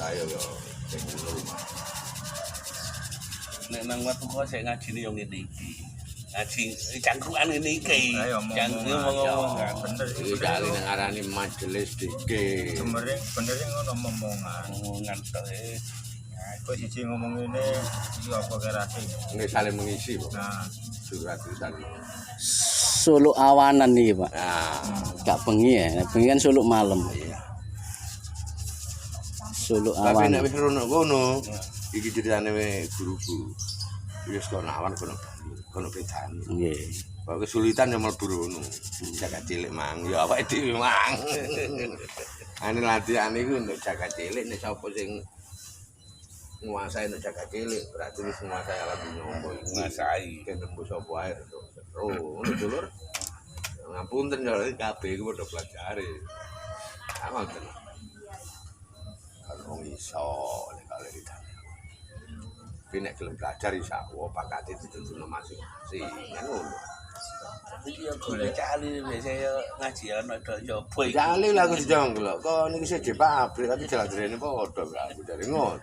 ayo yo sing rumah. Nek nang watu kok sik ngajine yo ngene iki. Ngaji cangkrukan ngene iki. Ngomong-ngomong. Bener Iki kali nang arani majelis dike. bener ngono omongan. Ngomongan tok Kok siji ngomong ngene iki apa kerase. Ini saling mengisi, Pak. Nah, Surat tulisan. Suluk awanan nih Pak. Nah, Gak bengi ya, bengi kan suluk malam. iya. Suluk Tapi awan. nek wis rono kono, iki ceritane guruku. Wis kono awan kono bedane. Nggih. Bahwa kesulitan yang mlebu rono. Jaga cilik mang, ya awake dhewe mang. Ane latihan iku untuk jaga cilik nek sapa sing nguasai nek jaga cilik berarti wis nguasai alam dunya iki. Nguasai. Nembus sapa ae to. Oh, ngono dulur. Ngapunten ya kabeh iku padha pelajari. Amal tenan. Kalau iso nek kali kita. Tapi nek gelem belajar iso pakate ditentuno masing-masing. Ngono. Iki yo golek cali biasa yo ngaji ana do nyoba iki. Jali lah aku dijongklok. Kok niki sih pabrik tapi jalan drene padha aku dari ngono.